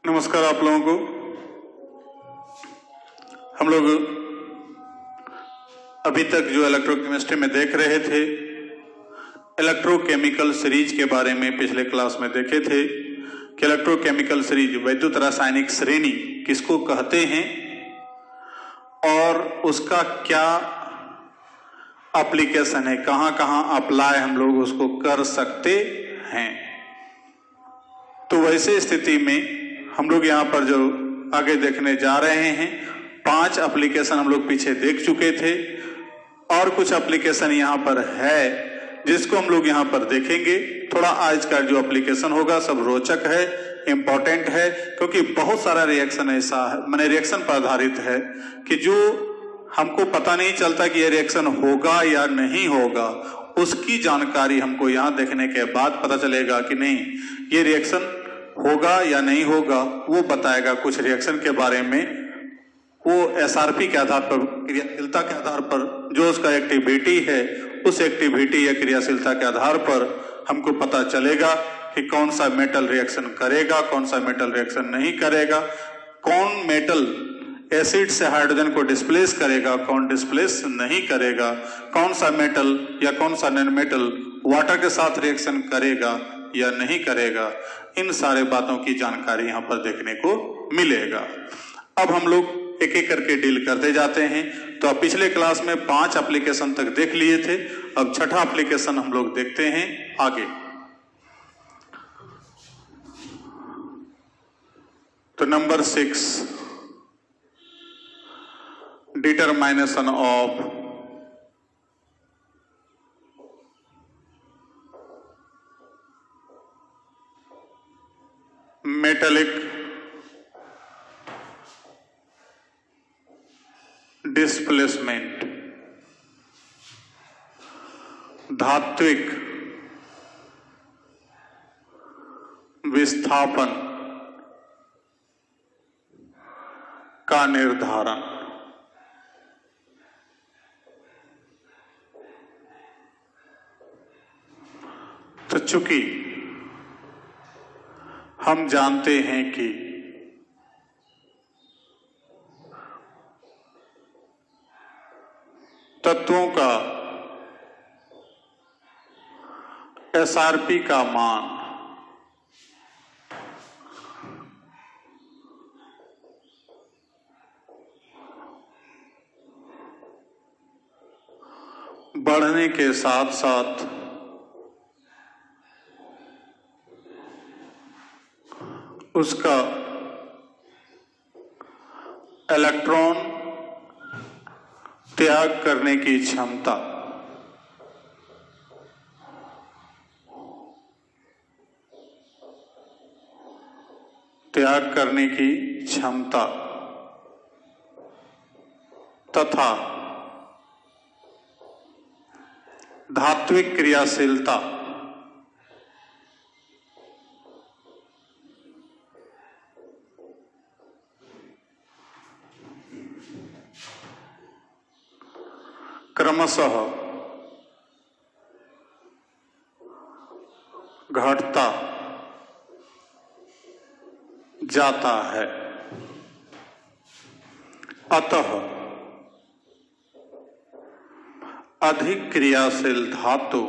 नमस्कार आप लोगों को। हम लोग अभी तक जो इलेक्ट्रोकेमिस्ट्री में देख रहे थे, इलेक्ट्रोकेमिकल सीरीज के बारे में पिछले क्लास में देखे थे कि इलेक्ट्रोकेमिकल सीरीज वैद्युत रासायनिक श्रेणी किसको कहते हैं और उसका क्या एप्लीकेशन है, कहाँ कहाँ अप्लाई हम लोग उसको कर सकते हैं। तो वैसे स्थिति में हम लोग यहाँ पर जो आगे देखने जा रहे हैं, 5 एप्लीकेशन हम लोग पीछे देख चुके थे और कुछ एप्लीकेशन यहाँ पर है जिसको हम लोग यहाँ पर देखेंगे। थोड़ा आज का जो एप्लीकेशन होगा सब रोचक है, इम्पोर्टेंट है, क्योंकि बहुत सारा रिएक्शन ऐसा है, माने रिएक्शन पर आधारित है कि जो हमको पता नहीं चलता कि ये रिएक्शन होगा या नहीं होगा, उसकी जानकारी हमको यहाँ देखने के बाद पता चलेगा कि नहीं ये रिएक्शन होगा या नहीं होगा, वो बताएगा कुछ रिएक्शन के बारे में। वो एसआरपी के आधार पर, क्रियाशीलता के आधार पर, जो उसका एक्टिविटी है, उस एक्टिविटी या क्रियाशीलता के आधार पर हमको पता चलेगा कि कौन सा मेटल रिएक्शन करेगा, कौन सा मेटल रिएक्शन नहीं करेगा, कौन मेटल एसिड से हाइड्रोजन को डिस्प्लेस करेगा, कौन डिस्प्लेस नहीं करेगा, कौन सा मेटल या कौन सा नॉन मेटल वाटर के साथ रिएक्शन करेगा या नहीं करेगा। इन सारे बातों की जानकारी यहाँ पर देखने को मिलेगा। अब हम लोग एक एक करके डील करते जाते हैं। तो अब पिछले क्लास में 5 एप्लीकेशन तक देख लिए थे, अब छठा एप्लीकेशन हम लोग देखते हैं आगे। तो number 6, determination of metallic displacement, धात्विक विस्थापन का निर्धारण। तो चूंकि हम जानते हैं कि तत्वों का एसआरपी का मान बढ़ने के साथ साथ उसका इलेक्ट्रॉन त्याग करने की क्षमता तथा धात्विक क्रियाशीलता क्रमशः घटता जाता है। अतः अधिक क्रियाशील धातु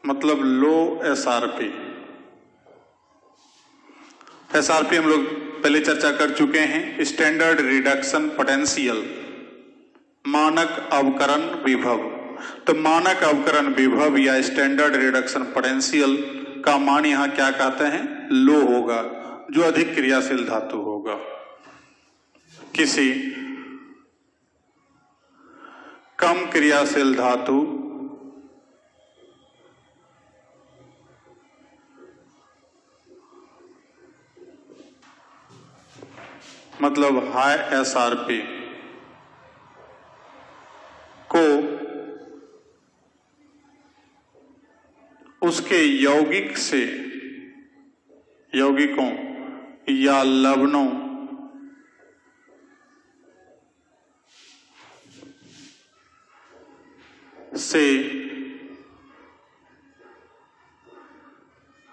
मतलब लो एसआरपी। एसआरपी हम लोग पहले चर्चा कर चुके हैं। स्टैंडर्ड रिडक्शन पोटेंशियल, मानक अवकरण विभव। तो मानक अवकरण विभव या स्टैंडर्ड रिडक्शन पोटेंशियल का मान यहाँ क्या कहते हैं, लो होगा, जो अधिक क्रियाशील धातु होगा। किसी कम क्रियाशील धातु मतलब हाई एसआरपी को उसके यौगिकों या लवणों से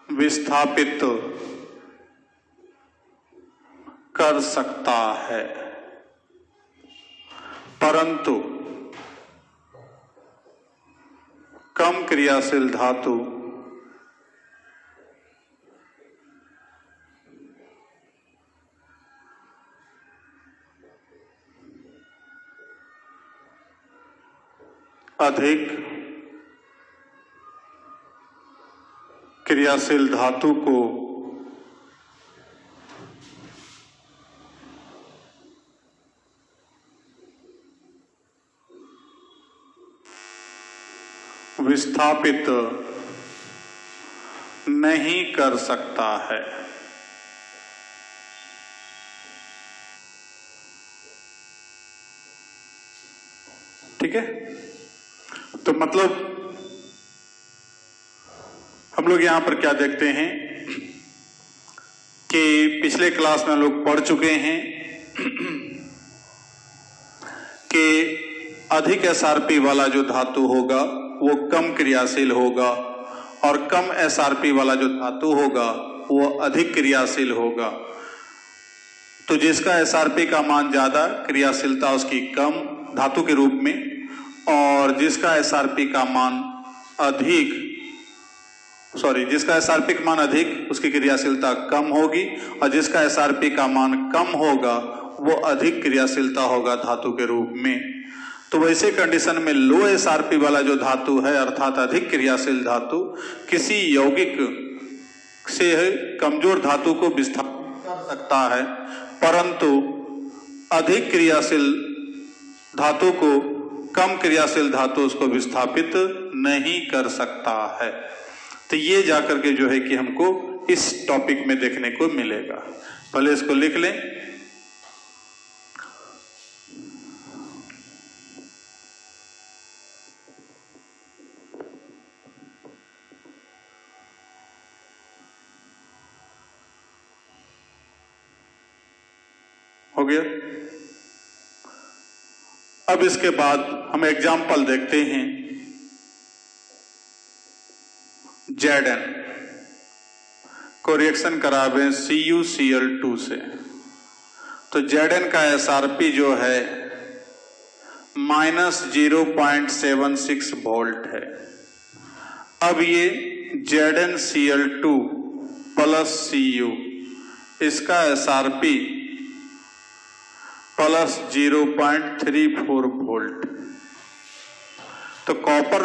विस्थापित कर सकता है, परंतु कम क्रियाशील धातु अधिक क्रियाशील धातु को विस्थापित नहीं कर सकता है। ठीक है, तो मतलब हम लोग यहां पर क्या देखते हैं कि पिछले क्लास में हम लोग पढ़ चुके हैं कि अधिक एसआरपी वाला जो धातु होगा वो कम क्रियाशील होगा और कम एसआरपी वाला जो धातु होगा वो अधिक क्रियाशील होगा। तो जिसका एसआरपी का मान ज्यादा, क्रियाशीलता उसकी कम धातु के रूप में, और जिसका एसआरपी का मान अधिक, जिसका एसआरपी का मान अधिक उसकी क्रियाशीलता कम होगी, और जिसका एसआरपी का मान कम होगा वो अधिक क्रियाशीलता होगा धातु के रूप में। तो वैसे कंडीशन में लो एसआरपी वाला जो धातु है अर्थात अधिक क्रियाशील धातु किसी यौगिक से कमजोर धातु को विस्थापित कर सकता है, परंतु अधिक क्रियाशील धातु को कम क्रियाशील धातु उसको विस्थापित नहीं कर सकता है। तो ये जाकर के जो है कि हमको इस टॉपिक में देखने को मिलेगा। पहले इसको लिख लें। हो गया। अब इसके बाद हम एग्जाम्पल देखते हैं। Zn को रिएक्शन करावे CuCl2 से, तो Zn का एसआरपी जो है -0.76 वोल्ट है। अब ये ZnCl2 प्लस Cu इसका एसआरपी प्लस 0.34 वोल्ट। तो कॉपर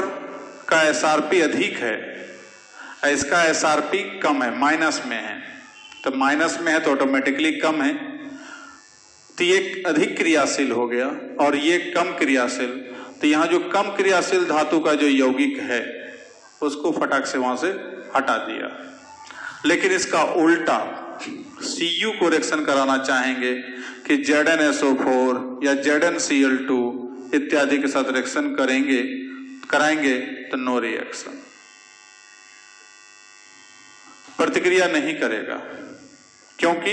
का एसआरपी अधिक है, इसका एसआरपी कम है, माइनस में है। तो माइनस में है तो ऑटोमेटिकली कम है, तो ये अधिक क्रियाशील हो गया और ये कम क्रियाशील। तो यहां जो कम क्रियाशील धातु का जो यौगिक है उसको फटाक से वहां से हटा दिया। लेकिन इसका उल्टा Cu को रिएक्शन कराना चाहेंगे कि ZnSO4 या ZnCl2 इत्यादि के साथ रिएक्शन कराएंगे तो नो रिएक्शन, प्रतिक्रिया नहीं करेगा, क्योंकि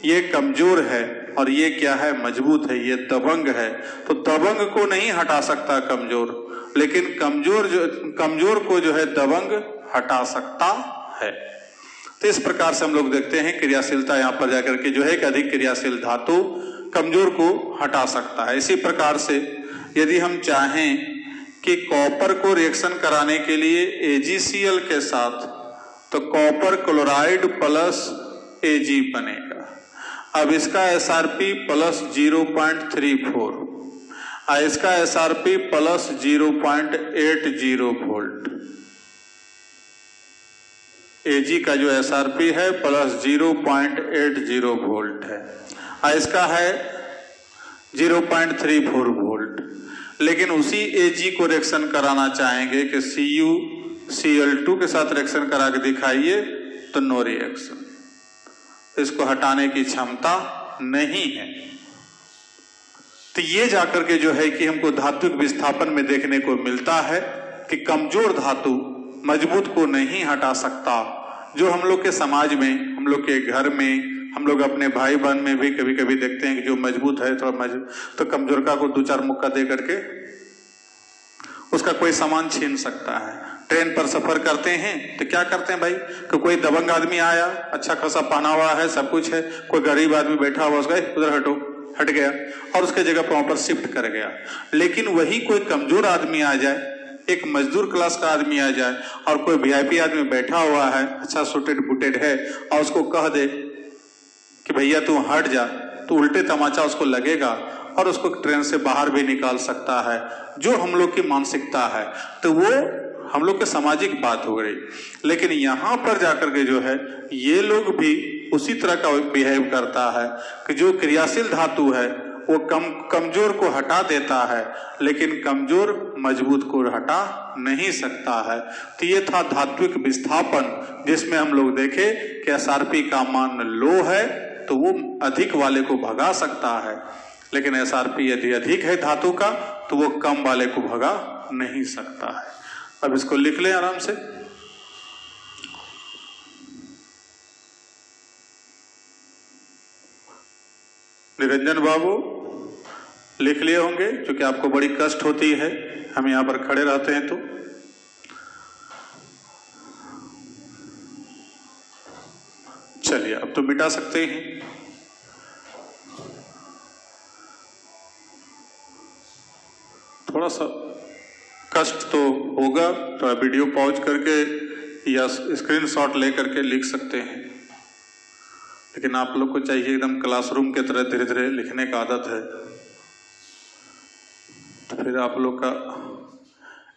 ये कमजोर है और ये क्या है, मजबूत है, ये दबंग है। तो दबंग को नहीं हटा सकता कमजोर, लेकिन कमजोर को जो है दबंग हटा सकता है। तो इस प्रकार से हम लोग देखते हैं क्रियाशीलता यहां पर जाकर के जो है कि अधिक क्रियाशील धातु कमजोर को हटा सकता है। इसी प्रकार से यदि हम चाहें कि कॉपर को रिएक्शन कराने के लिए AgCl के साथ, तो कॉपर क्लोराइड प्लस Ag बनेगा। अब इसका एसआरपी प्लस 0.34 और इसका एसआरपी प्लस 0.80 वोल्ट। Ag का जो एसआरपी है प्लस 0.80 वोल्ट है और इसका है 0.34 वोल्ट। लेकिन उसी Ag को रिएक्शन कराना चाहेंगे कि CuCl2 के साथ रिएक्शन करा के दिखाइए, तो नो रिएक्शन, इसको हटाने की क्षमता नहीं है। तो ये जाकर के जो है कि हमको धातुक विस्थापन में देखने को मिलता है कि कमजोर धातु मजबूत को नहीं हटा सकता। जो हम लोग के समाज में, हम लोग के घर में, हम लोग अपने भाई बहन में भी कभी कभी देखते हैं कि जो मजबूत है थोड़ा तो कमजोर का को 2-4 मुक्का दे करके उसका कोई सामान छीन सकता है। ट्रेन पर सफर करते हैं तो क्या करते हैं भाई कि कोई दबंग आदमी आया, अच्छा खासा पहना हुआ है, सब कुछ है, कोई गरीब आदमी बैठा हुआ, उसका उधर हटो, हट गया और उसके जगह पर वहां पर शिफ्ट कर गया। लेकिन वही कोई कमजोर आदमी आ जाए, एक मजदूर क्लास का आदमी आ जाए और कोई वीआईपी आदमी बैठा हुआ है, अच्छा सूटेड बूटेड है, और उसको कह दे कि भैया तू हट जा, तो उल्टे तमाचा उसको लगेगा और उसको ट्रेन से बाहर भी निकाल सकता है। जो हम लोग की मानसिकता है तो वो हम लोग की सामाजिक बात हो गई। लेकिन यहाँ पर जाकर के जो है ये लोग भी उसी तरह का बिहेव करता है कि जो क्रियाशील धातु है वो कमजोर को हटा देता है, लेकिन कमजोर मजबूत को हटा नहीं सकता है। तो ये था धात्विक विस्थापन, जिसमें हम लोग देखे कि एसआरपी का मान लो है तो वो अधिक वाले को भगा सकता है, लेकिन एसआरपी यदि अधिक है धातु का तो वो कम वाले को भगा नहीं सकता है। अब इसको लिख लें आराम से। निरंजन बाबू लिख लिए होंगे, क्योंकि आपको बड़ी कष्ट होती है, हम यहां पर खड़े रहते हैं तो। चलिए अब तो मिटा सकते हैं। थोड़ा सा कष्ट तो होगा, तो वीडियो पॉज करके या स्क्रीनशॉट लेकर के लिख सकते हैं, लेकिन आप लोग को चाहिए एकदम क्लासरूम के तरह धीरे धीरे लिखने का आदत है, तो फिर आप लोग का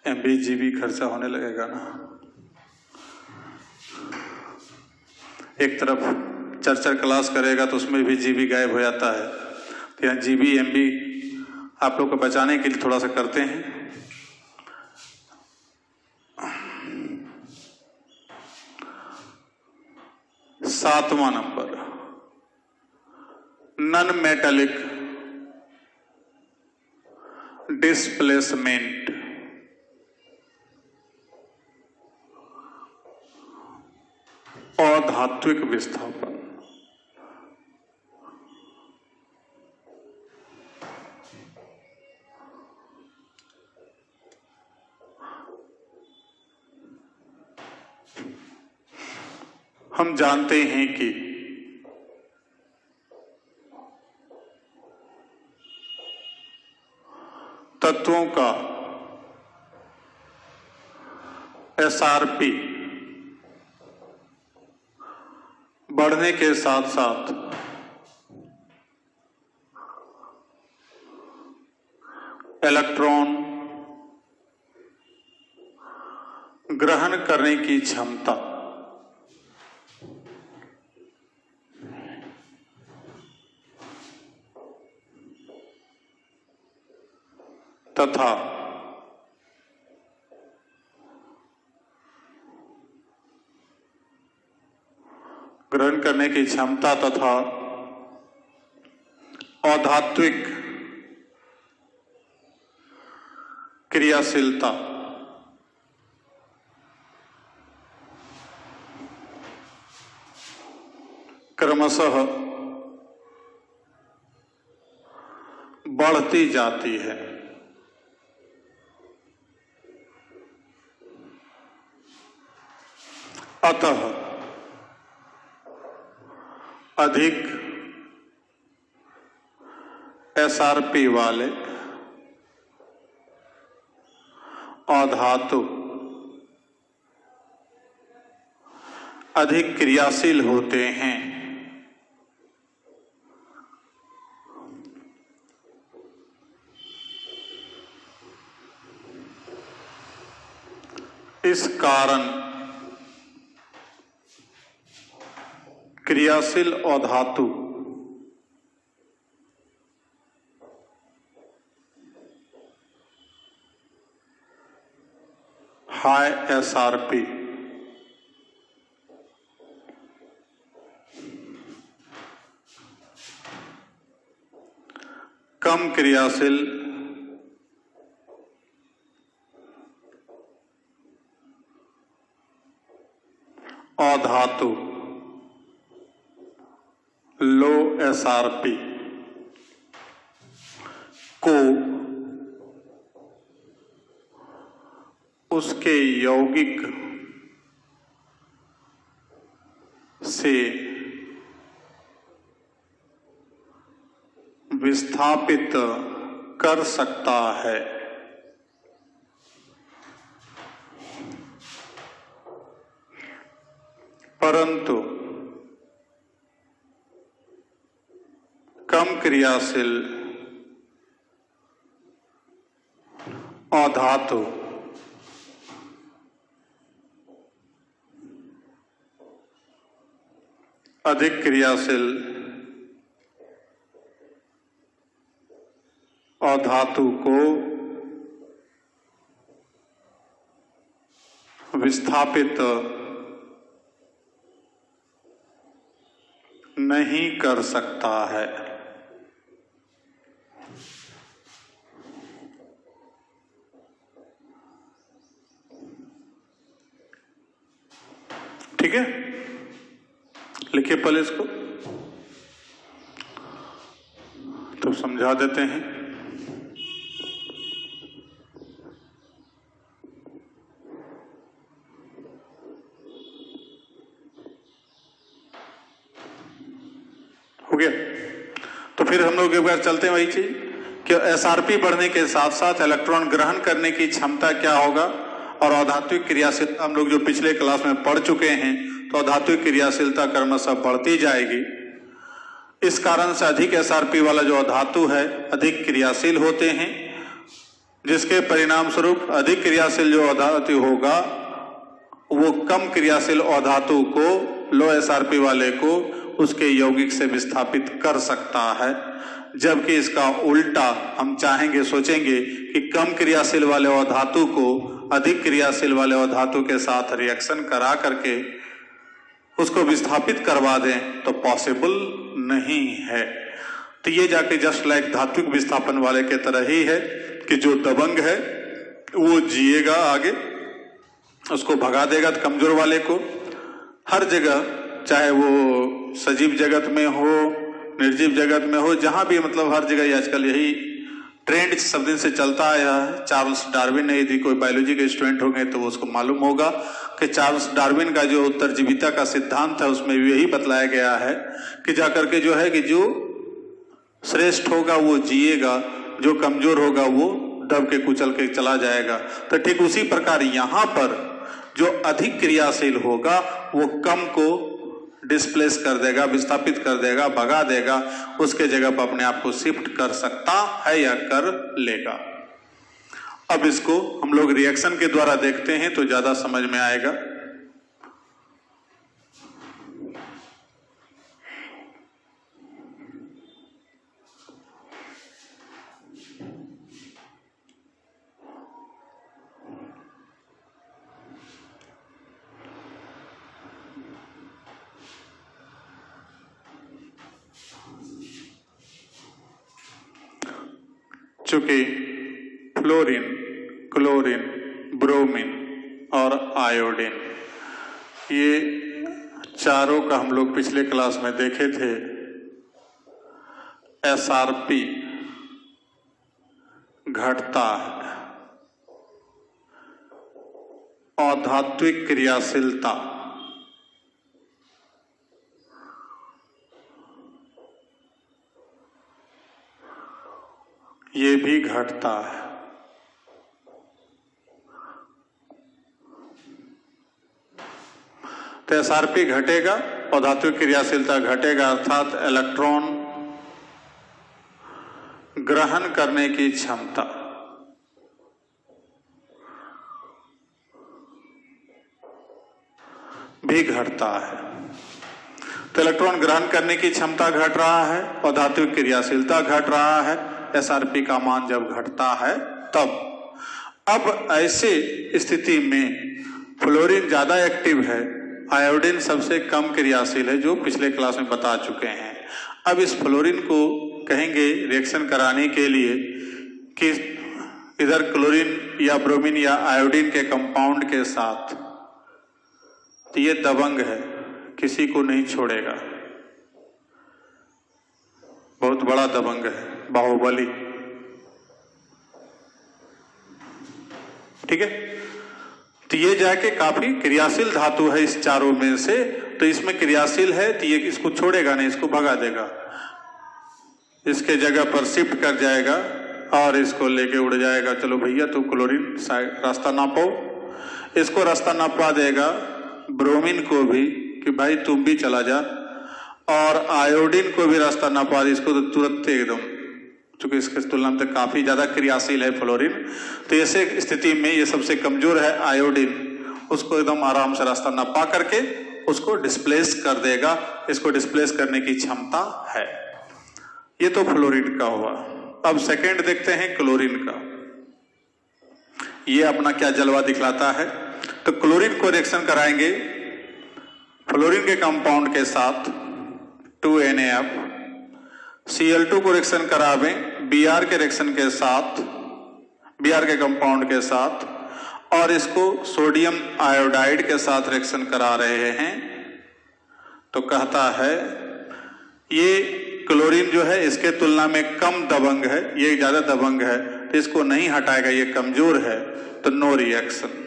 MB GB खर्चा होने लगेगा ना। एक तरफ चर क्लास करेगा तो उसमें भी GB गायब हो जाता है, तो यहाँ GB MB आप लोग को बचाने के लिए थोड़ा सा करते हैं। सातवां नंबर, नॉन मेटालिक डिस्प्लेसमेंट। अधात्विक विस्थापन। हम जानते हैं कि तत्वों का एसआरपी बढ़ने के साथ साथ इलेक्ट्रॉन ग्रहण करने की क्षमता तथा ग्रहण करने की क्षमता तथा अधात्विक क्रियाशीलता क्रमशः बढ़ती जाती है। अतः अधिक एसआरपी वाले अधातु अधिक क्रियाशील होते हैं। इस कारण क्रियाशील अधातु हाई एसआरपी कम क्रियाशील अधातु लो एसआरपी को उसके यौगिक से विस्थापित कर सकता है। परंतु कम क्रियाशील अधातु अधिक क्रियाशील अधातु को विस्थापित नहीं कर सकता है। ठीक है, लिखिए पहले इसको तो समझा देते हैं। हो गया? तो फिर हम लोग एक बार चलते हैं वही चीज कि एसआरपी बढ़ने के साथ साथ इलेक्ट्रॉन ग्रहण करने की क्षमता क्या होगा और अधात्विक क्रियाशीलता हम लोग जो पिछले क्लास में पढ़ चुके हैं, तो अधात्विक क्रियाशीलता क्रमशः बढ़ती जाएगी। इस कारण से अधिक एसआरपी वाला जो अधातु है अधिक क्रियाशील होते हैं, जिसके परिणाम स्वरूप अधिक क्रियाशील जो अधातु होगा वो कम क्रियाशील अधातु को, लो एसआरपी वाले को उसके यौगिक से विस्थापित कर सकता है। जबकि इसका उल्टा हम चाहेंगे, सोचेंगे कि कम क्रियाशील वाले अधातु को अधिक क्रियाशील वाले अधातु के साथ रिएक्शन करा करके उसको विस्थापित करवा दें तो पॉसिबल नहीं है। तो ये जाके जस्ट लाइक धात्विक विस्थापन वाले के तरह ही है कि जो दबंग है वो जिएगा, आगे उसको भगा देगा कमजोर वाले को। हर जगह, चाहे वो सजीव जगत में हो, निर्जीव जगत में हो, जहां भी, मतलब हर जगह आजकल यही ट्रेंड सब दिन से चलता आया है। चार्ल्स डार्विन ने, यदि कोई बायोलॉजी के स्टूडेंट होंगे तो उसको मालूम होगा कि चार्ल्स डार्विन का जो उत्तरजीविता का सिद्धांत है उसमें भी यही बतलाया गया है कि जाकर के जो है कि जो श्रेष्ठ होगा वो जिएगा, जो कमजोर होगा वो दब के कुचल के चला जाएगा। तो ठीक उसी प्रकार यहां पर जो अधिक क्रियाशील होगा वो कम को डिस्प्लेस कर देगा, विस्थापित कर देगा, भगा देगा, उसके जगह पर अपने आप को शिफ्ट कर सकता है या कर लेगा। अब इसको हम लोग रिएक्शन के द्वारा देखते हैं तो ज्यादा समझ में आएगा। चूंकि फ्लोरीन, क्लोरीन, ब्रोमीन और आयोडीन ये चारों का हम लोग पिछले क्लास में देखे थे, एसआरपी घटता है, अधात्विक क्रियाशीलता ये भी घटता है। तो एसआरपी घटेगा, अधात्विक क्रियाशीलता घटेगा, अर्थात इलेक्ट्रॉन ग्रहण करने की क्षमता भी घटता है। तो इलेक्ट्रॉन ग्रहण करने की क्षमता घट रहा है, अधात्विक क्रियाशीलता घट रहा है, एसआरपी का मान जब घटता है तब। अब ऐसे स्थिति में फ्लोरीन ज्यादा एक्टिव है, आयोडीन सबसे कम क्रियाशील है, जो पिछले क्लास में बता चुके हैं। अब इस फ्लोरीन को कहेंगे रिएक्शन कराने के लिए कि इधर क्लोरीन या ब्रोमीन या आयोडीन के कंपाउंड के साथ, तो ये दबंग है, किसी को नहीं छोड़ेगा, बहुत बड़ा दबंग है, बाहुबली। ठीक है, तो ये जाके काफी क्रियाशील धातु है इस चारों में से, तो इसमें क्रियाशील है तो ये इसको छोड़ेगा नहीं, इसको भगा देगा, इसके जगह पर शिफ्ट कर जाएगा और इसको लेके उड़ जाएगा। चलो भैया तो क्लोरीन रास्ता नापो, इसको रास्ता नापवा देगा। ब्रोमीन को भी कि भाई तुम भी चला जा, और आयोडीन को भी रास्ता नापवा दे, इसको तो तुरंत एकदम, चूंकि इसके तुलना में काफी ज्यादा क्रियाशील है फ्लोरीन, तो ऐसे स्थिति में ये सबसे कमजोर है आयोडीन, उसको एकदम आराम से रास्ता नापा करके उसको डिस्प्लेस कर देगा, इसको डिस्प्लेस करने की क्षमता है। ये तो फ्लोरीन का हुआ। अब सेकेंड देखते हैं क्लोरीन का। ये अपना क्या जलवा दिखलाता है, तो क्लोरीन को रिएक्शन कराएंगे फ्लोरीन के कंपाउंड के साथ 2NaF, Cl2 को रिएक्शन करावें Br के रिएक्शन के साथ, Br के कंपाउंड के साथ, और इसको सोडियम आयोडाइड के साथ रिएक्शन करा रहे हैं, तो कहता है ये क्लोरीन जो है इसके तुलना में कम दबंग है, ये ज्यादा दबंग है, तो इसको नहीं हटाएगा, ये कमजोर है, तो नो रिएक्शन।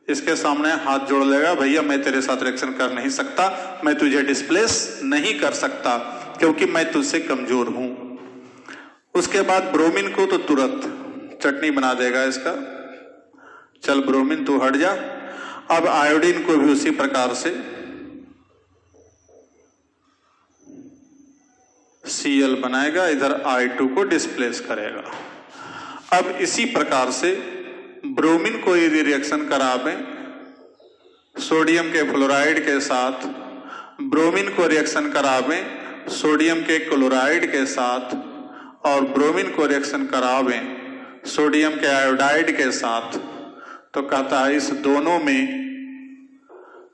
इसके सामने हाथ जोड़ लेगा, भैया मैं तेरे साथ रिएक्शन कर नहीं सकता, मैं तुझे डिस्प्लेस नहीं कर सकता क्योंकि मैं तुझसे कमजोर हूं। उसके बाद ब्रोमीन को तो तुरंत चटनी बना देगा इसका, चल ब्रोमीन तू हट जा। अब आयोडीन को भी उसी प्रकार से Cl बनाएगा, इधर I2 को डिस्प्लेस करेगा। अब इसी प्रकार से ब्रोमीन को यदि रिएक्शन करावें सोडियम के फ्लोराइड के साथ, ब्रोमीन को रिएक्शन करावें सोडियम के क्लोराइड के साथ, और ब्रोमीन को रिएक्शन करावें सोडियम के आयोडाइड के साथ, तो कहता है इस दोनों में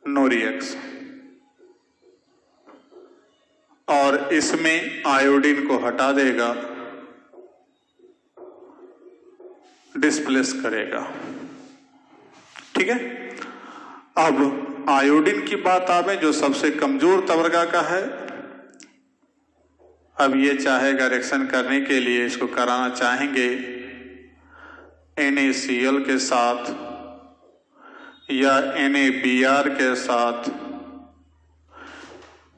नो रिएक्शन, और इसमें आयोडीन को हटा देगा, डिस्प्लेस करेगा। ठीक है। अब आयोडीन की बात आवे जो सबसे कमजोर तबका का है। अब ये चाहेगा रिएक्शन करने के लिए, इसको कराना चाहेंगे NaCl के साथ या NaBr के साथ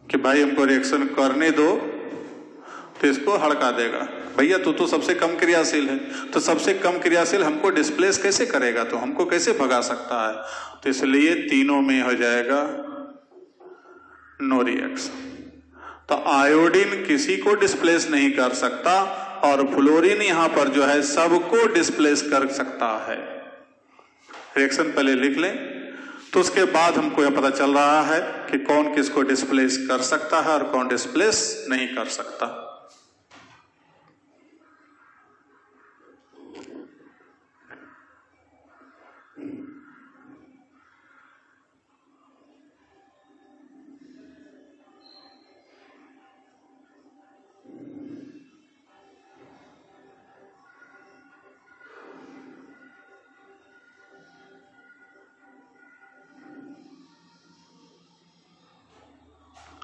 कि भाई हमको रिएक्शन करने दो, तो इसको हड़का देगा, भैया तू तो सबसे कम क्रियाशील है, तो सबसे कम क्रियाशील हमको डिस्प्लेस कैसे करेगा, तो हमको कैसे भगा सकता है, तो इसलिए तीनों में हो जाएगा नो रिएक्शन। तो आयोडीन किसी को डिस्प्लेस नहीं कर सकता, और फ्लोरीन यहां पर जो है सबको डिस्प्लेस कर सकता है। रिएक्शन पहले लिख लें, तो उसके बाद हमको यह पता चल रहा है कि कौन किसको डिस्प्लेस कर सकता है और कौन डिस्प्लेस नहीं कर सकता।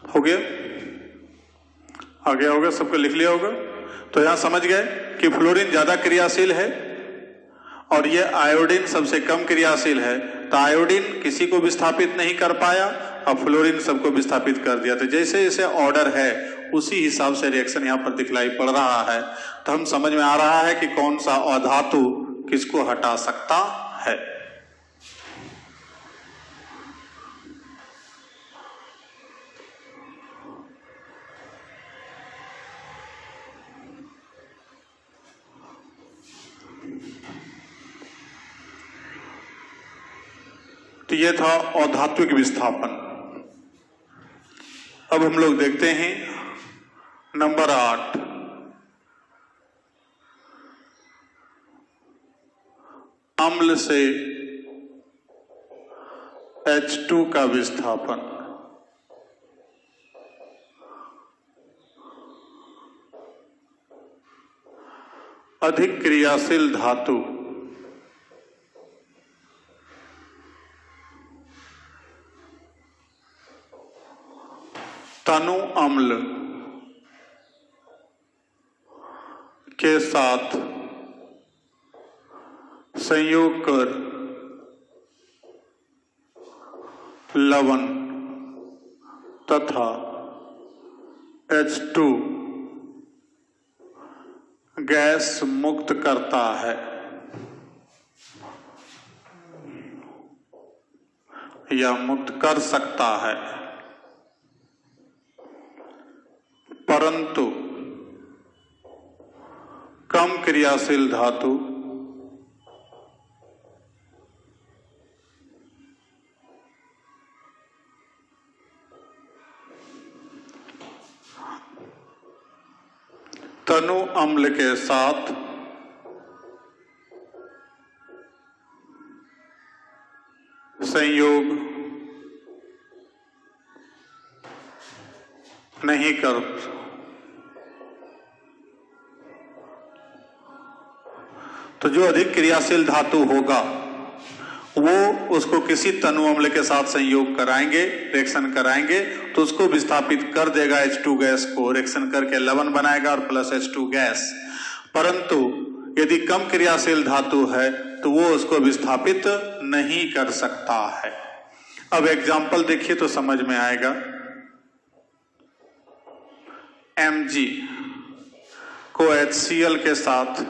हो गया, आ गया होगा, सबको लिख लिया होगा। तो यहां समझ गए कि फ्लोरीन ज्यादा क्रियाशील है और ये आयोडीन सबसे कम क्रियाशील है। तो आयोडीन किसी को विस्थापित नहीं कर पाया और फ्लोरीन सबको विस्थापित कर दिया। तो जैसे जैसे ऑर्डर है उसी हिसाब से रिएक्शन यहाँ पर दिखलाई पड़ रहा है। तो हम समझ में आ रहा है कि कौन सा अधातु किसको हटा सकता है। तो यह था अधात्विक विस्थापन। अब हम लोग देखते हैं नंबर 8, अम्ल से H2 का विस्थापन। अधिक क्रियाशील धातु तनु अम्ल संयोग कर लवण तथा H2 गैस मुक्त करता है या मुक्त कर सकता है, परंतु कम क्रियाशील धातु तनु अम्ल के साथ संयोग नहीं कर, तो जो अधिक क्रियाशील धातु होगा वो उसको किसी तनु अम्ल के साथ संयोग कराएंगे, रिएक्शन कराएंगे, तो उसको विस्थापित कर देगा H2 गैस को, रिएक्शन करके लवण बनाएगा और प्लस H2 गैस। परंतु यदि कम क्रियाशील धातु है तो वो उसको विस्थापित नहीं कर सकता है। अब एग्जाम्पल देखिए तो समझ में आएगा। Mg को HCl के साथ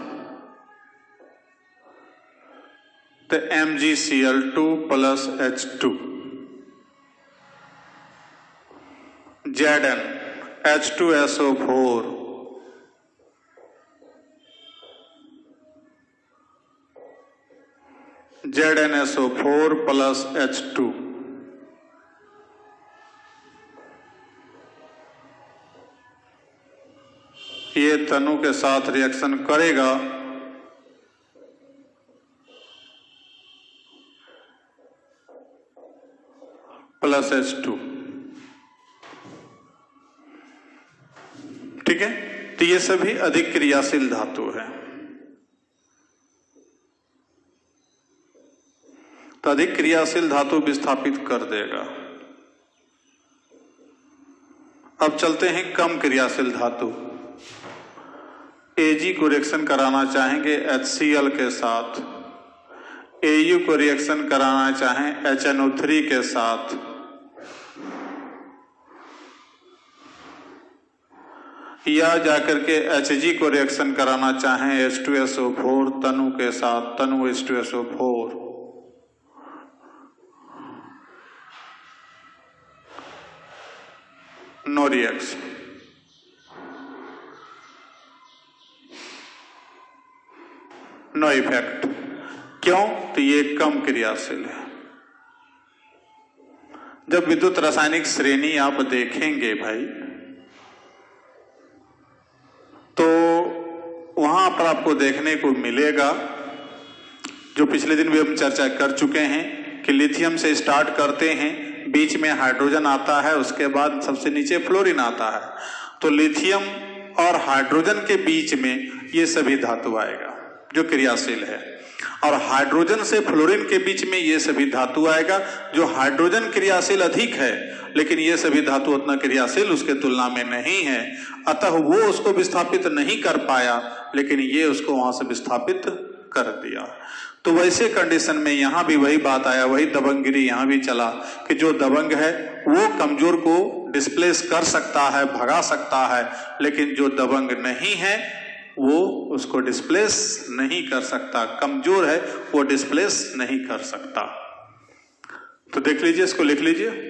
तो MgCl2 plus H2, Zn H2SO4 ZnSO4 plus H2, ये तनु के साथ रिएक्शन करेगा प्लस H2। ठीक है, तो ये सभी अधिक क्रियाशील धातु है। तो अधिक क्रियाशील धातु विस्थापित कर देगा। अब चलते हैं कम क्रियाशील धातु। Ag को रिएक्शन कराना चाहेंगे HCl के साथ, Au को रिएक्शन कराना चाहें HNO3 के साथ, या जाकर के Hg को रिएक्शन कराना चाहें H2SO4 तनु के साथ, तनु H2SO4, no reaction. No effect. क्यों? तो ये कम क्रियाशील है। जब विद्युत रासायनिक श्रेणी आप देखेंगे भाई, तो वहां पर आपको देखने को मिलेगा, जो पिछले दिन भी हम चर्चा कर चुके हैं, कि लिथियम से स्टार्ट करते हैं, बीच में हाइड्रोजन आता है, उसके बाद सबसे नीचे फ्लोरीन आता है। तो लिथियम और हाइड्रोजन के बीच में ये सभी धातु आएगा जो क्रियाशील है, और हाइड्रोजन से फ्लोरीन के बीच में ये सभी धातु आएगा जो हाइड्रोजन क्रियाशील अधिक है, लेकिन ये सभी धातु उतना क्रियाशील उसके तुलना में नहीं है, अतः वो उसको विस्थापित नहीं कर पाया, लेकिन ये उसको वहां से विस्थापित कर दिया। तो वैसे कंडीशन में यहां भी वही बात आया, वही दबंगगिरी यहां भी चला कि जो दबंग है वो कमजोर को डिस्प्लेस कर सकता है, भगा सकता है, लेकिन जो दबंग नहीं है वो उसको डिस्प्लेस नहीं कर सकता। कमजोर है वो डिस्प्लेस नहीं कर सकता। तो देख लीजिए, इसको लिख लीजिए।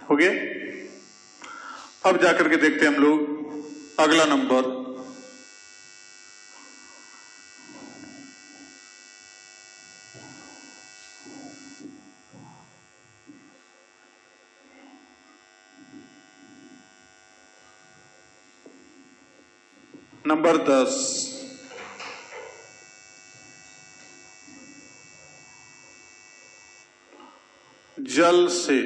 हो गया। अब जाकर के देखते हैं हम लोग अगला नंबर, नंबर 10। जल से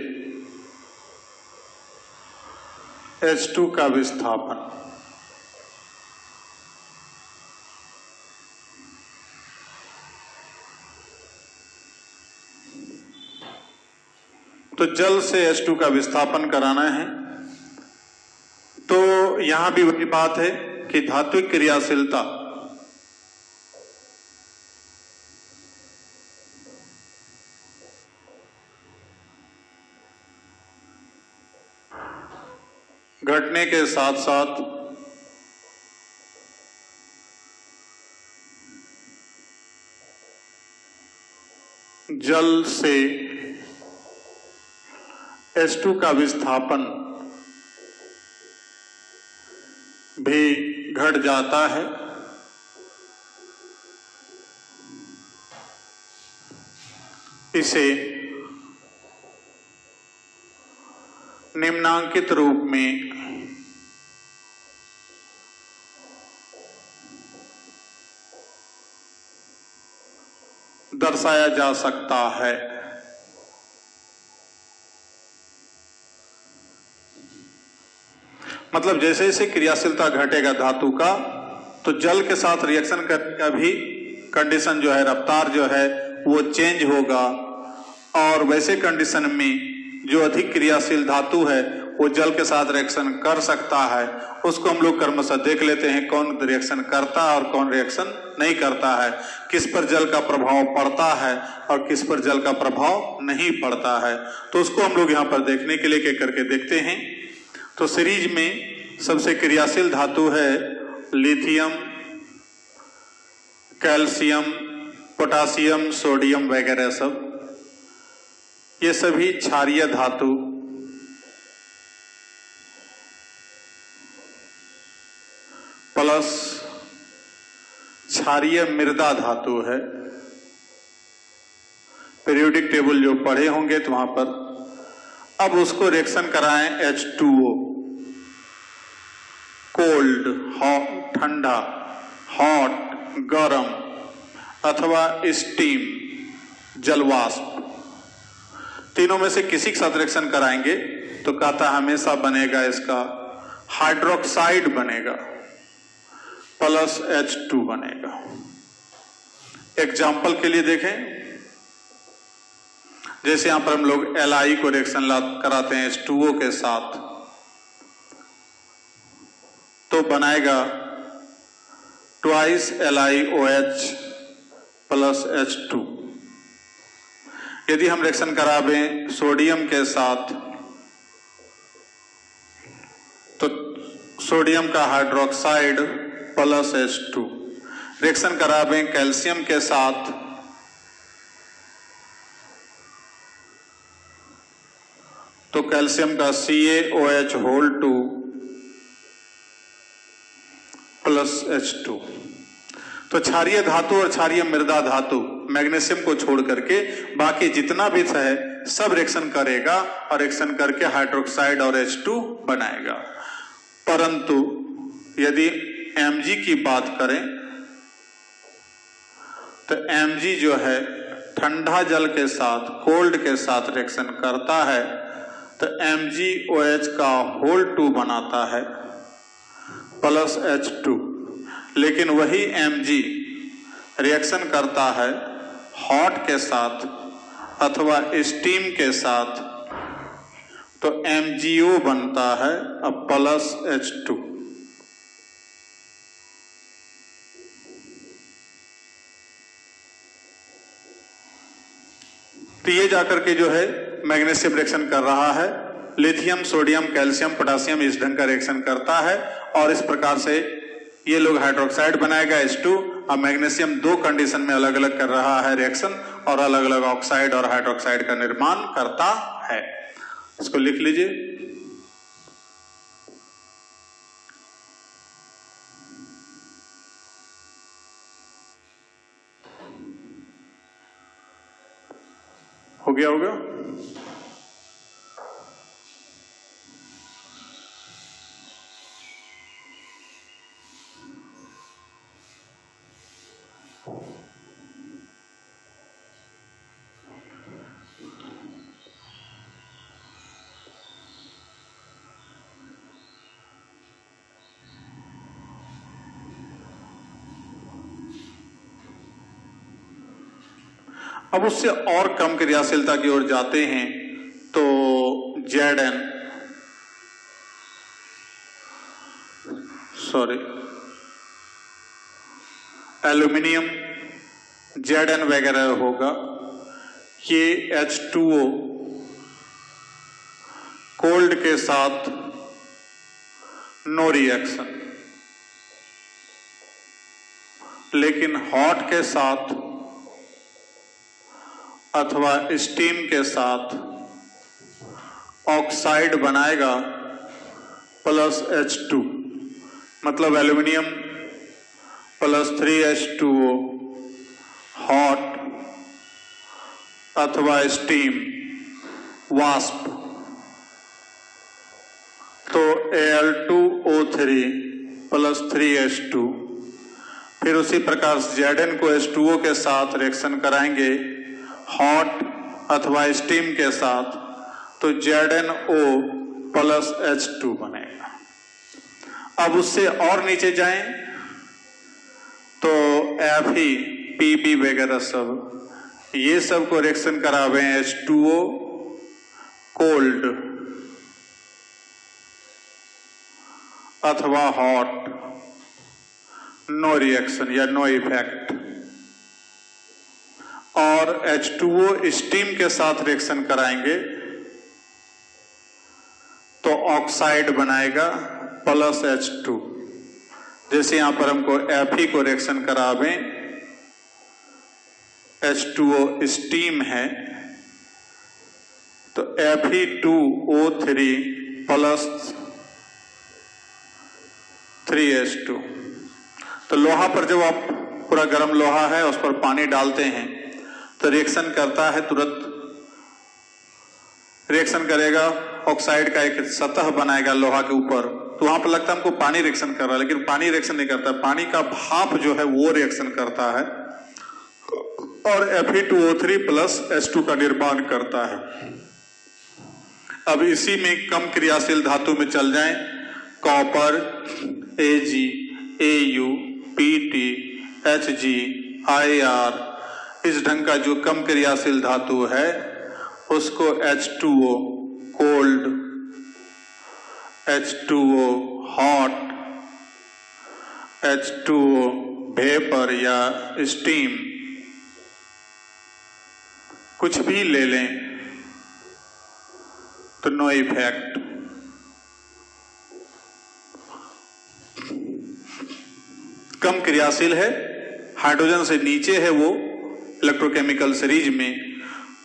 H2 का विस्थापन। तो जल से H2 का विस्थापन कराना है। तो यहां भी वही बात है कि धात्विक क्रियाशीलता घटने के साथ साथ जल से H2 का विस्थापन भी घट जाता है। इसे निम्नांकित रूप में दर्शाया जा सकता है। मतलब जैसे जैसे क्रियाशीलता घटेगा धातु का, तो जल के साथ रिएक्शन करने का भी कंडीशन जो है, रफ्तार जो है वो चेंज होगा। और वैसे कंडीशन में जो अधिक क्रियाशील धातु है वो जल के साथ रिएक्शन कर सकता है। उसको हम लोग क्रमशः देख लेते हैं, कौन रिएक्शन करता है और कौन रिएक्शन नहीं करता है, किस पर जल का प्रभाव पड़ता है और किस पर जल का प्रभाव नहीं पड़ता है। तो उसको हम लोग यहाँ पर देखने के लिए क्या करके देखते हैं। तो सीरीज में सबसे क्रियाशील धातु है लिथियम, कैल्शियम, पोटासियम, सोडियम वगैरह सब। ये सभी क्षारीय धातु प्लस क्षारीय मृदा धातु है। पीरियोडिक टेबल जो पढ़े होंगे तो वहां पर अब उसको रिएक्शन कराएं H2O, कोल्ड, हॉट, ठंडा, हॉट, गरम अथवा स्टीम, जलवाष्प, तीनों में से किसी के साथ रिएक्शन कराएंगे तो कहता हमेशा बनेगा इसका हाइड्रोक्साइड बनेगा प्लस H2 बनेगा। एग्जाम्पल के लिए देखें, जैसे यहां पर हम लोग Li को रिएक्शन कराते हैं H2O के साथ, तो बनाएगा ट्वाइस LiOH प्लस H2। यदि हम रिएक्शन करावें सोडियम के साथ तो सोडियम का हाइड्रोक्साइड प्लस H2। रिएक्शन करावें कैल्शियम के साथ तो कैल्शियम का CaOH होल 2 प्लस H2। तो क्षारीय धातु और क्षारीय मृदा धातु मैग्नीशियम को छोड़ करके बाकी जितना भी है सब रिएक्शन करेगा और रिएक्शन करके हाइड्रोक्साइड और H2 बनाएगा। परंतु यदि Mg की बात करें तो Mg जो है ठंडा जल के साथ, कोल्ड के साथ रिएक्शन करता है तो MgOH का होल 2 बनाता है प्लस H2। लेकिन वही Mg रिएक्शन करता है हॉट के साथ अथवा स्टीम के साथ तो MgO बनता है अब प्लस H2। तो ये जाकर के जो है मैग्नीशियम रिएक्शन कर रहा है, लिथियम, सोडियम, कैल्शियम, पोटासियम इस ढंग का रिएक्शन करता है और इस प्रकार से ये लोग हाइड्रोक्साइड बनाएगा H2। अब मैग्नीशियम दो कंडीशन में अलग अलग कर रहा है रिएक्शन और अलग अलग ऑक्साइड और हाइड्रोक्साइड का निर्माण करता है। इसको लिख लीजिए। हो गया होगा। अब उससे और कम क्रियाशीलता की ओर जाते हैं तो एल्यूमिनियम Zn वगैरह होगा, ये H2O कोल्ड के साथ नो रिएक्शन, लेकिन हॉट के साथ अथवा स्टीम के साथ ऑक्साइड बनाएगा प्लस H2, मतलब एल्यूमिनियम प्लस 3H2O हॉट अथवा स्टीम वाष्प, तो Al2O3 प्लस 3H2। फिर उसी प्रकार Zn को H2O के साथ रिएक्शन कराएंगे हॉट अथवा स्टीम के साथ, तो ZnO प्लस H2 बनेगा। अब उससे और नीचे जाएं तो Fe, Pb वगैरह सब, ये सब को रिएक्शन करावे H2O कोल्ड अथवा हॉट, नो रिएक्शन या नो इफेक्ट। और H2O स्टीम के साथ रिएक्शन कराएंगे तो ऑक्साइड बनाएगा प्लस H2। जैसे यहां पर हमको Fe को रिएक्शन करावें, H2O स्टीम है, तो Fe2O3 प्लस 3H2। तो लोहा पर जब आप पूरा गर्म लोहा है उस पर पानी डालते हैं तो रिएक्शन करता है, तुरंत रिएक्शन करेगा, ऑक्साइड का एक सतह बनाएगा लोहा के ऊपर, तो वहां पर लगता है हमको पानी रिएक्शन कर रहा है, लेकिन पानी रिएक्शन नहीं करता, पानी का भाप जो है वो रिएक्शन करता है और Fe2O3 प्लस H2 का निर्माण करता है। अब इसी में कम क्रियाशील धातु में चल जाएं, copper Ag, Au, Pt, Hg, Ir, इस ढंग का जो कम क्रियाशील धातु है उसको H2O cold, H2O hot, H2O vapour या स्टीम कुछ भी ले लें तो नो इफेक्ट। कम क्रियाशील है, हाइड्रोजन से नीचे है वो इलेक्ट्रोकेमिकल सीरीज में,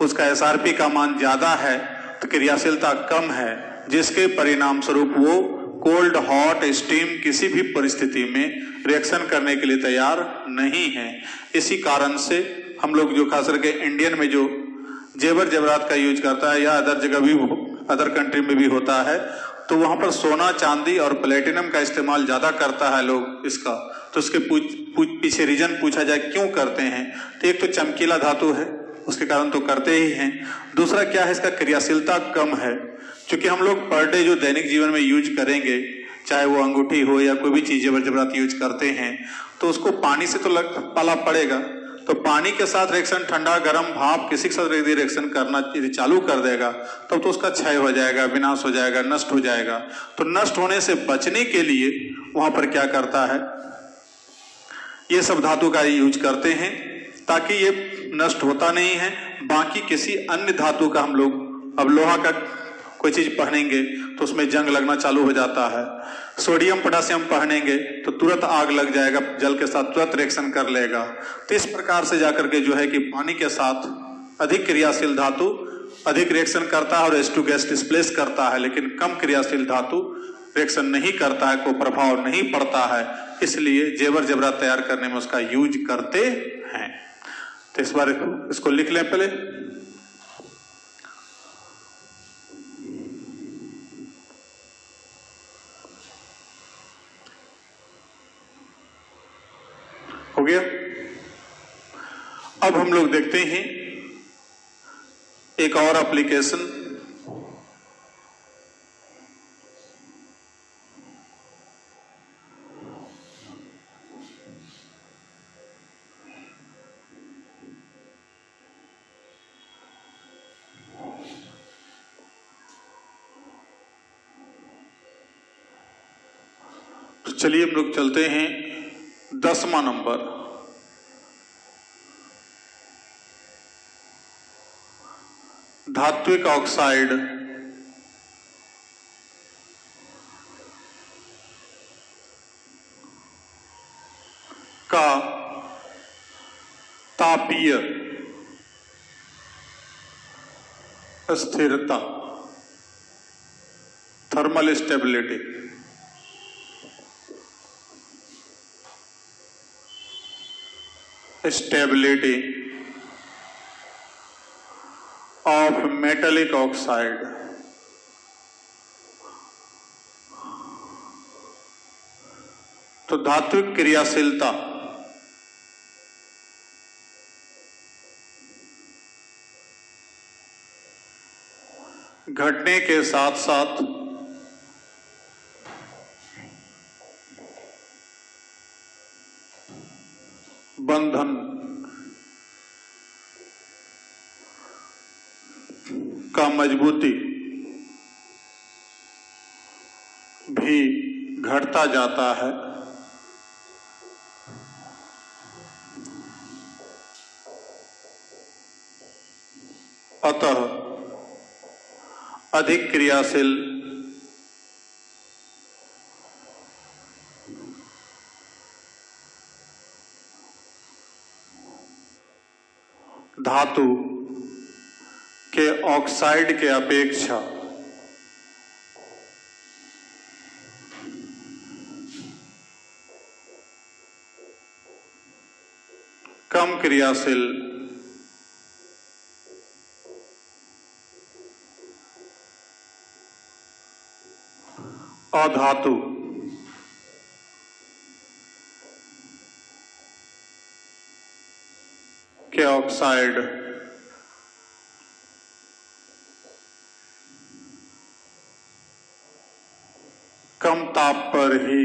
उसका SRP का मान ज्यादा है तो क्रियाशीलता कम है, जिसके परिणाम स्वरूप वो कोल्ड, हॉट, स्टीम किसी भी परिस्थिति में रिएक्शन करने के लिए तैयार नहीं है। इसी कारण से हम लोग जो खास करके इंडियन में जो जेवर जेवरात का यूज करता है या अदर जगह भी, अदर कंट्री में भी होता है, तो वहां पर सोना, चांदी और प्लेटिनम का इस्तेमाल ज्यादा करता है लोग इसका। तो उसके पीछे रीजन पूछा जाए क्यों करते हैं, तो एक तो चमकीला धातु है उसके कारण तो करते ही हैं, दूसरा क्या है इसका क्रियाशीलता कम है, क्योंकि हम लोग पर डे जो दैनिक जीवन में यूज करेंगे, चाहे वो अंगूठी हो या कोई भी चीज जेवर जेवरात यूज करते हैं, तो उसको पानी से तो पाला पड़ेगा, तो पानी के साथ रिएक्शन, ठंडा गर्म भाप किसी के साथ रिएक्शन करना चालू कर देगा तब तो उसका क्षय हो जाएगा, विनाश हो जाएगा, नष्ट हो जाएगा। तो नष्ट होने से बचने के लिए वहां पर क्या करता है, ये सब धातु का यूज करते हैं ताकि ये नष्ट होता नहीं है। बाकी किसी अन्य धातु का हम लोग, अब लोहा का कोई चीज पहनेंगे तो उसमें जंग लगना चालू हो जाता है, सोडियम पोटेशियम पहनेंगे तो तुरंत आग लग जाएगा, जल के साथ तुरंत रिएक्शन कर लेगा। तो इस प्रकार से जाकर के जो है कि पानी के साथ अधिक क्रियाशील धातु अधिक रिएक्शन करता है और H2 गैस डिस्प्लेस करता है, लेकिन कम क्रियाशील धातु रिएक्शन नहीं करता है, कोई प्रभाव नहीं पड़ता है, इसलिए जेवर जेवरात तैयार करने में उसका यूज करते हैं। तो इस बार इसको लिख लें पहले। हो गया। अब हम लोग देखते हैं एक और एप्लीकेशन, चलिए हम लोग चलते हैं 10वां नंबर। धात्विक ऑक्साइड का तापीय स्थिरता, thermal stability. Stability of metallic oxide तो धात्विक क्रियाशीलता घटने के साथ साथ बंधन का मजबूती भी घटता जाता है। अतः अधिक क्रियाशील धातु के ऑक्साइड के अपेक्षा कम क्रियाशील अधातु के ऑक्साइड कम ताप पर ही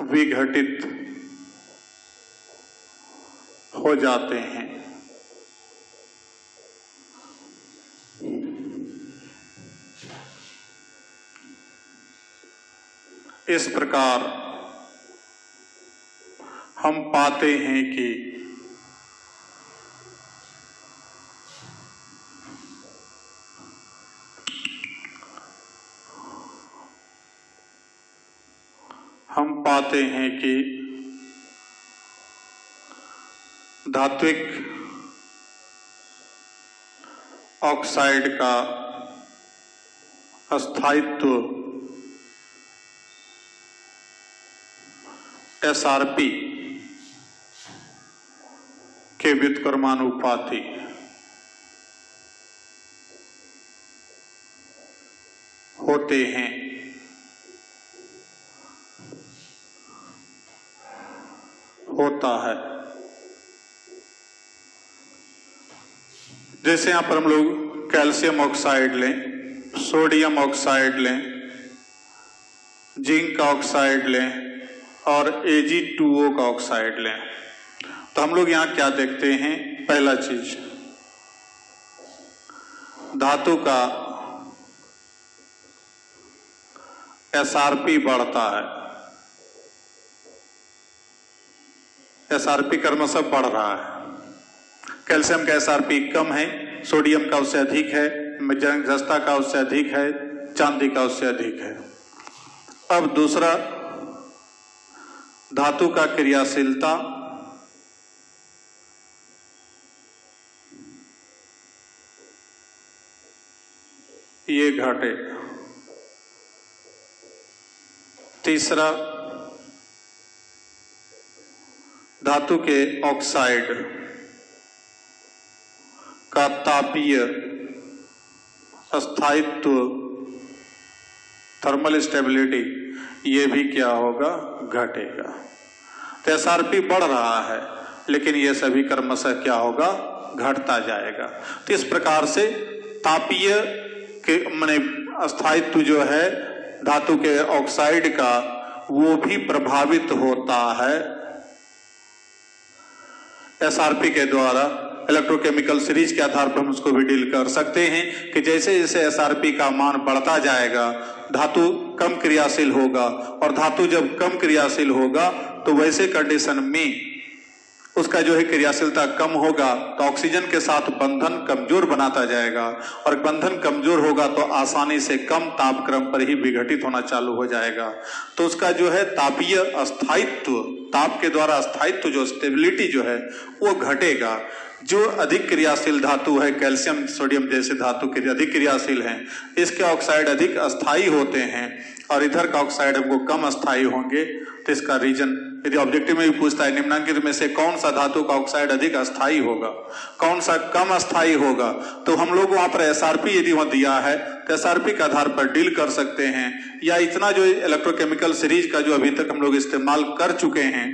विघटित हो जाते हैं। इस प्रकार हम पाते हैं कि धात्विक ऑक्साइड का स्थायित्व एसआरपी के व्युत्क्रमानुपाती होते हैं। होता है। जैसे यहां पर हम लोग कैल्शियम ऑक्साइड लें, सोडियम ऑक्साइड लें, जिंक का ऑक्साइड लें और Ag2O का ऑक्साइड लें, तो हम लोग यहां क्या देखते हैं? पहला चीज, धातु का एसआरपी बढ़ता है। एसआरपी क्रमशः बढ़ रहा है। कैल्शियम का एसआरपी कम है, सोडियम का उससे अधिक है, जस्ता का उससे अधिक है, चांदी का उससे अधिक है। अब दूसरा, धातु का क्रियाशीलता ये घटे। तीसरा, धातु के ऑक्साइड का तापीय स्थायित्व, थर्मल स्टेबिलिटी, ये भी क्या होगा? घटेगा। तो एसआरपी बढ़ रहा है, लेकिन ये सभी क्रमशः क्या होगा? घटता जाएगा। तो इस प्रकार से तापीय के माने स्थायित्व जो है धातु के ऑक्साइड का, वो भी प्रभावित होता है एसआरपी के द्वारा। इलेक्ट्रोकेमिकल सीरीज के आधार पर हम उसको भी डील कर सकते हैं कि जैसे जैसे एसआरपी का मान बढ़ता जाएगा धातु कम क्रियाशील होगा, और धातु जब कम क्रियाशील होगा तो वैसे कंडीशन में उसका जो है क्रियाशीलता कम होगा तो ऑक्सीजन के साथ बंधन कमजोर बनाता जाएगा, और बंधन कमजोर होगा तो आसानी से कम तापक्रम पर ही विघटित होना चालू हो जाएगा। तो उसका जो है तापीय अस्थायित्व, ताप के अस्थायित्व स्थायित्व जो स्टेबिलिटी जो है वो घटेगा। जो अधिक क्रियाशील धातु है, कैल्शियम सोडियम जैसे धातु के अधिक क्रियाशील हैं, इसके ऑक्साइड अधिक अस्थायी होते हैं और इधर का ऑक्साइड हमको कम अस्थायी होंगे। तो इसका रीजन यदि ऑब्जेक्टिव में भी पूछता है निम्नलिखित में से कौन सा धातु का ऑक्साइड अधिक अस्थायी होगा, कौन सा कम अस्थायी होगा, तो हम लोग वहां पर एसआरपी यदि वहां दिया है तो एसआरपी के आधार पर डील कर सकते हैं, या इतना जो इलेक्ट्रोकेमिकल सीरीज का जो अभी तक हम लोग इस्तेमाल कर चुके हैं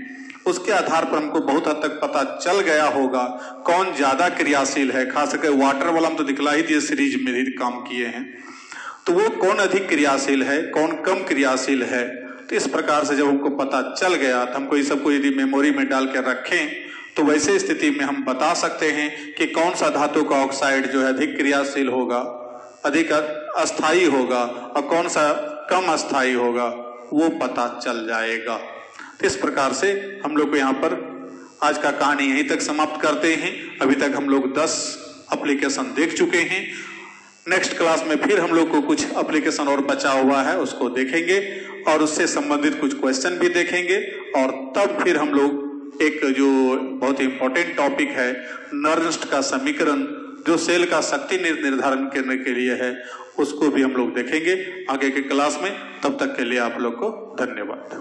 उसके आधार पर हमको बहुत हद तक पता चल गया होगा कौन ज्यादा क्रियाशील है। खास करके वाटर वाला हम तो दिखला ही दिए, सीरीज में ही काम किए हैं, तो वो कौन अधिक क्रियाशील है कौन कम क्रियाशील है। तो इस प्रकार से जब हमको पता चल गया तो हमको ये सबको यदि मेमोरी में डाल के रखें तो वैसे स्थिति में हम बता सकते हैं कि कौन सा धातु का ऑक्साइड जो है अधिक क्रियाशील होगा, अधिक अस्थायी होगा, और कौन सा कम अस्थायी होगा, वो पता चल जाएगा। तो इस प्रकार से हम लोग को यहाँ पर आज का कहानी यहीं तक समाप्त करते हैं। अभी तक हम लोग 10 एप्लीकेशन देख चुके हैं। नेक्स्ट क्लास में फिर हम लोग को कुछ एप्लीकेशन और बचा हुआ है, उसको देखेंगे और उससे संबंधित कुछ क्वेश्चन भी देखेंगे, और तब फिर हम लोग एक जो बहुत ही इंपॉर्टेंट टॉपिक है नर्स्ट का समीकरण जो सेल का शक्ति निर्धारण करने के लिए है, उसको भी हम लोग देखेंगे आगे के क्लास में। तब तक के लिए आप लोग को धन्यवाद।